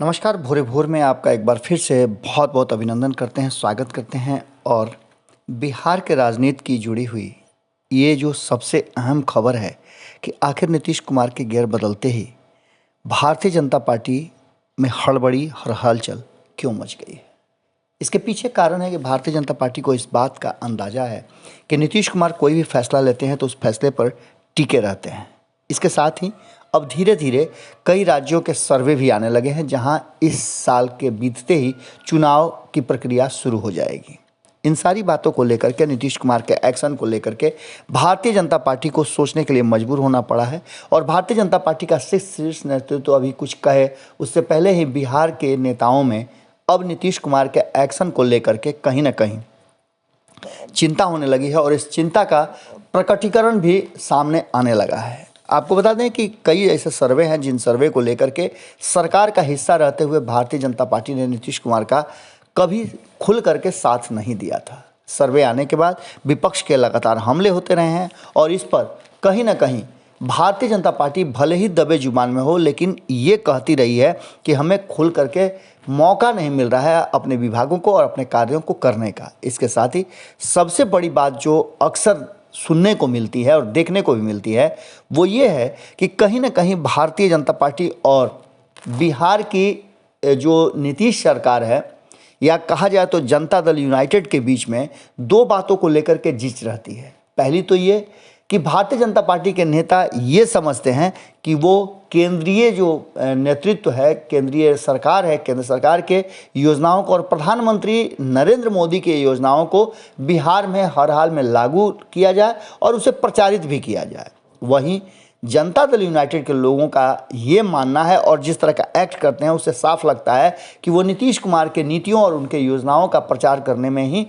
नमस्कार। भोरे भोर में आपका एक बार फिर से बहुत बहुत अभिनंदन करते हैं, स्वागत करते हैं। और बिहार के राजनीति की जुड़ी हुई ये जो सबसे अहम खबर है कि आखिर नीतीश कुमार के गियर बदलते ही भारतीय जनता पार्टी में हड़बड़ी और हलचल क्यों मच गई है। इसके पीछे कारण है कि भारतीय जनता पार्टी को इस बात का अंदाज़ा है कि नीतीश कुमार कोई भी फैसला लेते हैं तो उस फैसले पर टिके रहते हैं। इसके साथ ही अब धीरे धीरे कई राज्यों के सर्वे भी आने लगे हैं जहां इस साल के बीतते ही चुनाव की प्रक्रिया शुरू हो जाएगी। इन सारी बातों को लेकर के, नीतीश कुमार के एक्शन को लेकर के भारतीय जनता पार्टी को सोचने के लिए मजबूर होना पड़ा है। और भारतीय जनता पार्टी का शीर्ष नेतृत्व तो अभी कुछ कहे उससे पहले ही बिहार के नेताओं में अब नीतीश कुमार के एक्शन को लेकर के कहीं ना कहीं चिंता होने लगी है और इस चिंता का प्रकटीकरण भी सामने आने लगा है। आपको बता दें कि कई ऐसे सर्वे हैं जिन सर्वे को लेकर के सरकार का हिस्सा रहते हुए भारतीय जनता पार्टी ने नीतीश कुमार का कभी खुल करके साथ नहीं दिया था। सर्वे आने के बाद विपक्ष के लगातार हमले होते रहे हैं और इस पर कहीं ना कहीं भारतीय जनता पार्टी भले ही दबे जुबान में हो लेकिन ये कहती रही है कि हमें खुल करके मौका नहीं मिल रहा है अपने विभागों को और अपने कार्यों को करने का। इसके साथ ही सबसे बड़ी बात जो अक्सर सुनने को मिलती है और देखने को भी मिलती है वो ये है कि कहीं ना कहीं भारतीय जनता पार्टी और बिहार की जो नीतीश सरकार है या कहा जाए तो जनता दल यूनाइटेड के बीच में दो बातों को लेकर के जिच रहती है। पहली तो ये कि भारतीय जनता पार्टी के नेता ये समझते हैं कि वो केंद्रीय जो नेतृत्व है, केंद्रीय सरकार है, केंद्र सरकार के योजनाओं को और प्रधानमंत्री नरेंद्र मोदी के योजनाओं को बिहार में हर हाल में लागू किया जाए और उसे प्रचारित भी किया जाए। वहीं जनता दल यूनाइटेड के लोगों का ये मानना है और जिस तरह का एक्ट करते हैं उससे साफ लगता है कि वो नीतीश कुमार के नीतियों और उनके योजनाओं का प्रचार करने में ही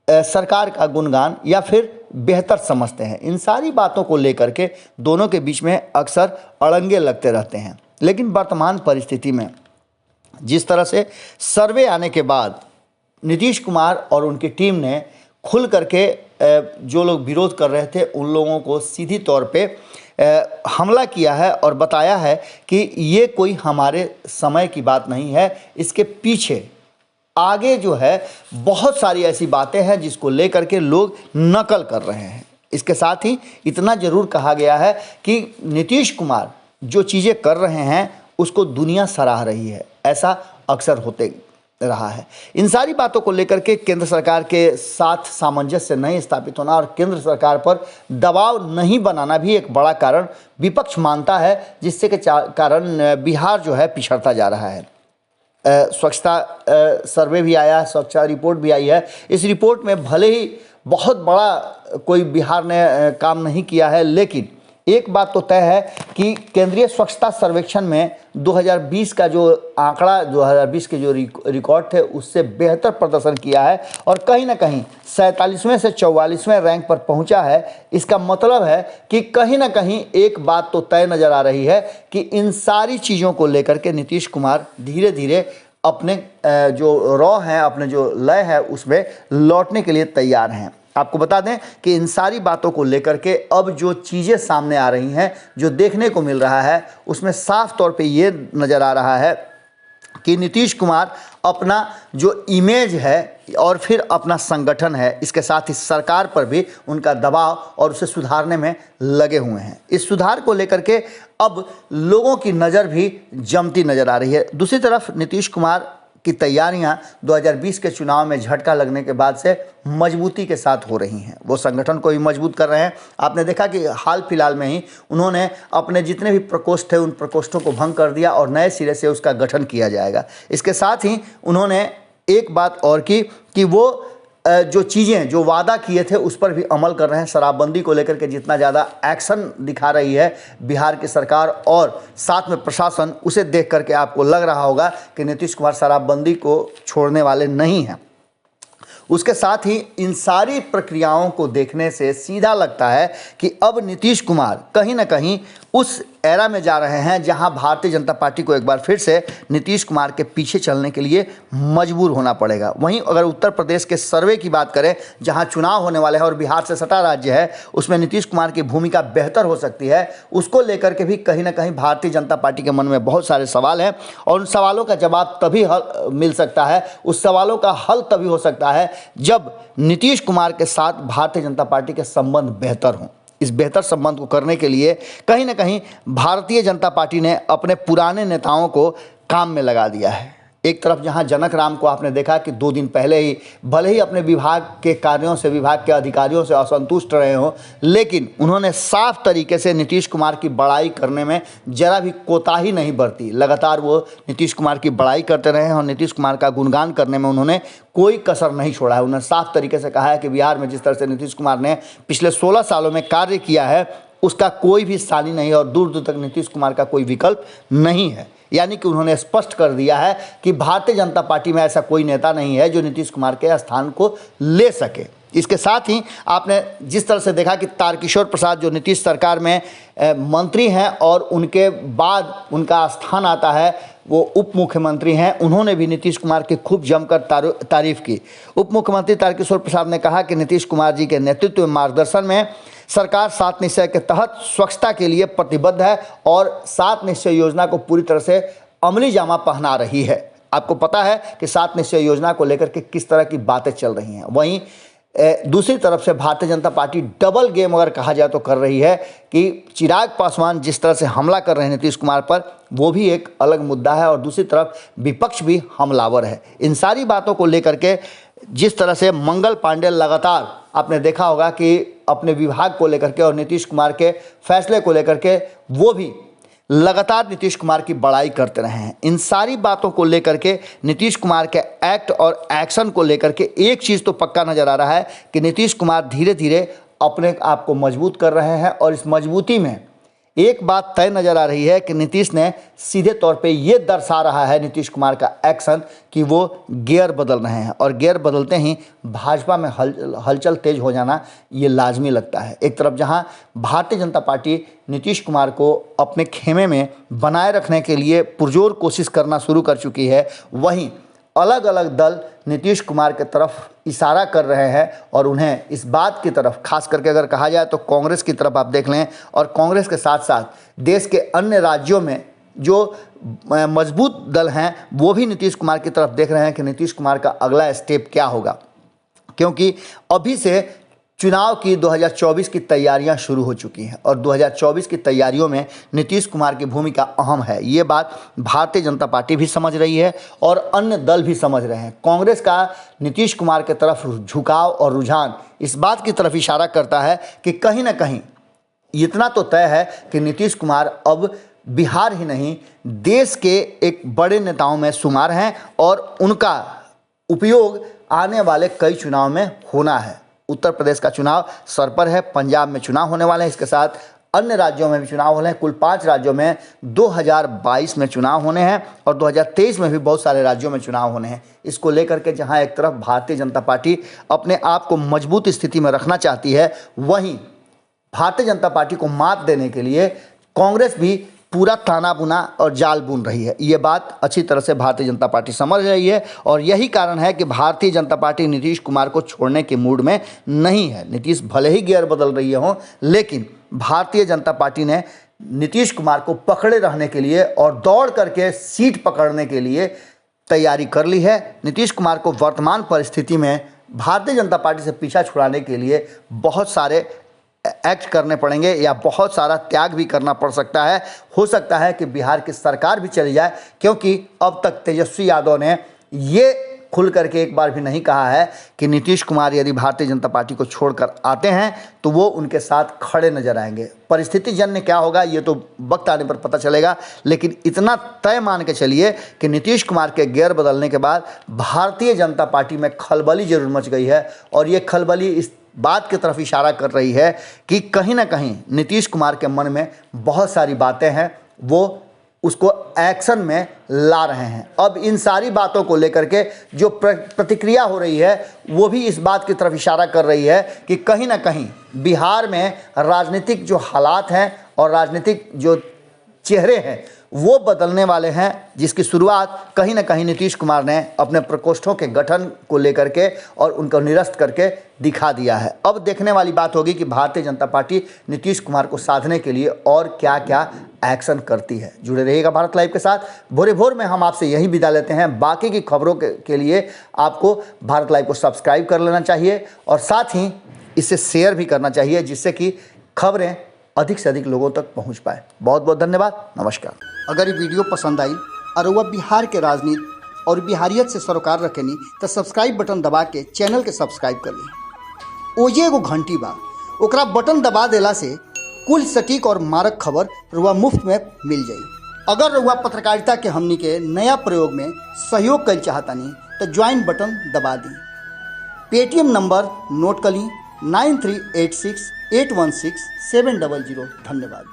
सरकार का गुणगान या फिर बेहतर समझते हैं। इन सारी बातों को लेकर के दोनों के बीच में अक्सर अड़ंगे लगते रहते हैं। लेकिन वर्तमान परिस्थिति में जिस तरह से सर्वे आने के बाद नीतीश कुमार और उनकी टीम ने खुल करके जो लोग विरोध कर रहे थे उन लोगों को सीधी तौर पे हमला किया है और बताया है कि ये कोई हमारे समय की बात नहीं है, इसके पीछे आगे जो है बहुत सारी ऐसी बातें हैं जिसको लेकर के लोग नकल कर रहे हैं। इसके साथ ही इतना ज़रूर कहा गया है कि नीतीश कुमार जो चीज़ें कर रहे हैं उसको दुनिया सराह रही है, ऐसा अक्सर होते रहा है। इन सारी बातों को लेकर के केंद्र सरकार के साथ सामंजस्य नहीं स्थापित होना और केंद्र सरकार पर दबाव नहीं बनाना भी एक बड़ा कारण विपक्ष मानता है, जिससे के कारण बिहार जो है पिछड़ता जा रहा है। स्वच्छता सर्वे भी आया है, स्वच्छता रिपोर्ट भी आई है। इस रिपोर्ट में भले ही बहुत बड़ा कोई बिहार ने काम नहीं किया है लेकिन एक बात तो तय है कि केंद्रीय स्वच्छता सर्वेक्षण में 2020 का जो आंकड़ा 2020 के जो रिकॉर्ड थे उससे बेहतर प्रदर्शन किया है और कहीं ना कहीं 47वें से 44वें रैंक पर पहुंचा है। इसका मतलब है कि कहीं ना कहीं एक बात तो तय नज़र आ रही है कि इन सारी चीज़ों को लेकर के नीतीश कुमार धीरे धीरे अपने जो रॉ हैं, अपने जो लय है उसमें लौटने के लिए तैयार हैं। आपको बता दें कि इन सारी बातों को लेकर के अब जो चीज़ें सामने आ रही हैं, जो देखने को मिल रहा है उसमें साफ तौर पे ये नज़र आ रहा है कि नीतीश कुमार अपना जो इमेज है और फिर अपना संगठन है, इसके साथ ही सरकार पर भी उनका दबाव और उसे सुधारने में लगे हुए हैं। इस सुधार को लेकर के अब लोगों की नज़र भी जमती नज़र आ रही है। दूसरी तरफ नीतीश कुमार की तैयारियां 2020 के चुनाव में झटका लगने के बाद से मजबूती के साथ हो रही हैं। वो संगठन को भी मजबूत कर रहे हैं। आपने देखा कि हाल फिलहाल में ही उन्होंने अपने जितने भी प्रकोष्ठ थे उन प्रकोष्ठों को भंग कर दिया और नए सिरे से उसका गठन किया जाएगा। इसके साथ ही उन्होंने एक बात और की कि वो जो चीज़ें जो वादा किए थे उस पर भी अमल कर रहे हैं। शराबबंदी को लेकर के जितना ज़्यादा एक्शन दिखा रही है बिहार की सरकार और साथ में प्रशासन, उसे देख करके आपको लग रहा होगा कि नीतीश कुमार शराबबंदी को छोड़ने वाले नहीं हैं। उसके साथ ही इन सारी प्रक्रियाओं को देखने से सीधा लगता है कि अब नीतीश कुमार कहीं ना कहीं उस एरा में जा रहे हैं जहां भारतीय जनता पार्टी को एक बार फिर से नीतीश कुमार के पीछे चलने के लिए मजबूर होना पड़ेगा। वहीं अगर उत्तर प्रदेश के सर्वे की बात करें, जहां चुनाव होने वाले हैं और बिहार से सटा राज्य है, उसमें नीतीश कुमार की भूमिका बेहतर हो सकती है, उसको लेकर के भी कहीं ना कहीं भारतीय जनता पार्टी के मन में बहुत सारे सवाल हैं और उन सवालों का जवाब तभी मिल सकता है, उस सवालों का हल तभी हो सकता है जब नीतीश कुमार के साथ भारतीय जनता पार्टी के संबंध बेहतर हों। इस बेहतर संबंध को करने के लिए कहीं ना कहीं भारतीय जनता पार्टी ने अपने पुराने नेताओं को काम में लगा दिया है। एक तरफ जहां जनक राम को आपने देखा कि 2 दिन पहले ही भले ही अपने विभाग के कार्यों से, विभाग के अधिकारियों से असंतुष्ट रहे हों, लेकिन उन्होंने साफ तरीके से नीतीश कुमार की बड़ाई करने में जरा भी कोताही नहीं बरती। लगातार वो नीतीश कुमार की बड़ाई करते रहे हैं और नीतीश कुमार का गुणगान करने में उन्होंने कोई कसर नहीं छोड़ा है। उन्होंने साफ तरीके से कहा है कि बिहार में जिस तरह से नीतीश कुमार ने पिछले 16 सालों में कार्य किया है, उसका कोई भी सानी नहीं और दूर दूर तक नीतीश कुमार का कोई विकल्प नहीं है। यानी कि उन्होंने स्पष्ट कर दिया है कि भारतीय जनता पार्टी में ऐसा कोई नेता नहीं है जो नीतीश कुमार के स्थान को ले सके। इसके साथ ही आपने जिस तरह से देखा कि तारकिशोर प्रसाद जो नीतीश सरकार में मंत्री हैं और उनके बाद उनका स्थान आता है, वो उप मुख्यमंत्री हैं, उन्होंने भी नीतीश कुमार की खूब जमकर तारीफ की। उप मुख्यमंत्री तारकिशोर प्रसाद ने कहा कि नीतीश कुमार जी के नेतृत्व में मार्गदर्शन में सरकार 7 निश्चय के तहत स्वच्छता के लिए प्रतिबद्ध है और 7 निश्चय योजना को पूरी तरह से अमली जामा पहना रही है। आपको पता है कि 7 निश्चय योजना को लेकर के किस तरह की बातें चल रही हैं। वहीं दूसरी तरफ से Bharatiya Janata party double game अगर कहा जाए तो कर रही है कि चिराग पासवान जिस तरह से हमला कर रहे हैं नीतीश कुमार पर, वो भी एक अलग मुद्दा है और दूसरी तरफ विपक्ष भी हमलावर है। इन सारी बातों को लेकर के जिस तरह से मंगल पांडे लगातार आपने देखा होगा कि अपने विभाग को लेकर के और नीतीश कुमार के फैसले को लेकर के वो भी लगातार नीतीश कुमार की बड़ाई करते रहे हैं। इन सारी बातों को लेकर के नीतीश कुमार के एक्ट और एक्शन को लेकर के एक चीज़ तो पक्का नज़र आ रहा है कि नीतीश कुमार धीरे धीरे अपने आप को मजबूत कर रहे हैं और इस मजबूती में एक बात तय नज़र आ रही है कि नीतीश ने सीधे तौर पे ये दर्शा रहा है नीतीश कुमार का एक्शन कि वो गियर बदल रहे हैं और गियर बदलते ही भाजपा में हलचल तेज हो जाना ये लाजमी लगता है। एक तरफ जहां भारतीय जनता पार्टी नीतीश कुमार को अपने खेमे में बनाए रखने के लिए पुरजोर कोशिश करना शुरू कर चुकी है, वहीं अलग अलग दल नीतीश कुमार के तरफ इशारा कर रहे हैं और उन्हें इस बात की तरफ, खास करके अगर कहा जाए तो कांग्रेस की तरफ आप देख लें और कांग्रेस के साथ साथ देश के अन्य राज्यों में जो मजबूत दल हैं वो भी नीतीश कुमार की तरफ देख रहे हैं कि नीतीश कुमार का अगला स्टेप क्या होगा, क्योंकि अभी से चुनाव की 2024 की तैयारियां शुरू हो चुकी हैं और 2024 की तैयारियों में नीतीश कुमार की भूमिका अहम है। ये बात भारतीय जनता पार्टी भी समझ रही है और अन्य दल भी समझ रहे हैं। कांग्रेस का नीतीश कुमार के तरफ झुकाव और रुझान इस बात की तरफ इशारा करता है कि कहीं ना कहीं इतना तो तय है कि नीतीश कुमार अब बिहार ही नहीं देश के एक बड़े नेताओं में शुमार हैं और उनका उपयोग आने वाले कई चुनाव में होना है। उत्तर प्रदेश का चुनाव सर पर है, पंजाब में चुनाव होने वाले हैं, इसके साथ अन्य राज्यों में भी चुनाव होने हैं। कुल 5 राज्यों में 2022 में चुनाव होने हैं और 2023 में भी बहुत सारे राज्यों में चुनाव होने हैं। इसको लेकर के जहां एक तरफ भारतीय जनता पार्टी अपने आप को मजबूत स्थिति में रखना चाहती है, वहीं भारतीय जनता पार्टी को मात देने के लिए कांग्रेस भी पूरा ताना बुना और जाल बुन रही है। ये बात अच्छी तरह से भारतीय जनता पार्टी समझ रही है और यही कारण है कि भारतीय जनता पार्टी नीतीश कुमार को छोड़ने के मूड में नहीं है। नीतीश भले ही गियर बदल रही हो, लेकिन भारतीय जनता पार्टी ने नीतीश कुमार को पकड़े रहने के लिए और दौड़ करके सीट पकड़ने के लिए तैयारी कर ली है। नीतीश कुमार को वर्तमान परिस्थिति में भारतीय जनता पार्टी से पीछा छुड़ाने के लिए बहुत सारे एक्ट करने पड़ेंगे या बहुत सारा त्याग भी करना पड़ सकता है। हो सकता है कि बिहार की सरकार भी चली जाए, क्योंकि अब तक तेजस्वी यादव ने ये खुल करके एक बार भी नहीं कहा है कि नीतीश कुमार यदि भारतीय जनता पार्टी को छोड़कर आते हैं तो वो उनके साथ खड़े नजर आएंगे। परिस्थिति जन्य क्या होगा ये तो वक्त आने पर पता चलेगा, लेकिन इतना तय मान के चलिए कि नीतीश कुमार के गियर बदलने के बाद भारतीय जनता पार्टी में खलबली जरूर मच गई है और ये खलबली इस बात की तरफ इशारा कर रही है कि कहीं ना कहीं नीतीश कुमार के मन में बहुत सारी बातें हैं, वो उसको एक्शन में ला रहे हैं। अब इन सारी बातों को लेकर के जो प्रतिक्रिया हो रही है वो भी इस बात की तरफ इशारा कर रही है कि कहीं ना कहीं बिहार में राजनीतिक जो हालात हैं और राजनीतिक जो चेहरे हैं वो बदलने वाले हैं, जिसकी शुरुआत कहीं ना कहीं नीतीश कुमार ने अपने प्रकोष्ठों के गठन को लेकर के और उनको निरस्त करके दिखा दिया है। अब देखने वाली बात होगी कि भारतीय जनता पार्टी नीतीश कुमार को साधने के लिए और क्या क्या एक्शन करती है। जुड़े रहिएगा भारत लाइव के साथ। भोरे भोर में हम आपसे यही विदा लेते हैं। बाकी की खबरों के लिए आपको भारत लाइव को सब्सक्राइब कर लेना चाहिए और साथ ही इसे शेयर भी करना चाहिए, जिससे कि खबरें अधिक से अधिक लोगों तक पहुंच पाए। बहुत बहुत धन्यवाद। नमस्कार। अगर ये वीडियो पसंद आई और वह बिहार के राजनीति और बिहारियत से सरोकार रखेनी तो सब्सक्राइब बटन दबा के चैनल के सब्सक्राइब कर ली। ओजे एगो घंटी बा, ओकरा बटन दबा देला से कुल सटीक और मारक खबर रुआ मुफ्त में मिल जाई। अगर रुआ पत्रकारिता के हमनी के नया प्रयोग में सहयोग कर चाहतानी तो ज्वाइन बटन दबा दी। पेटीएम नंबर नोट कर ली 9386816700। धन्यवाद।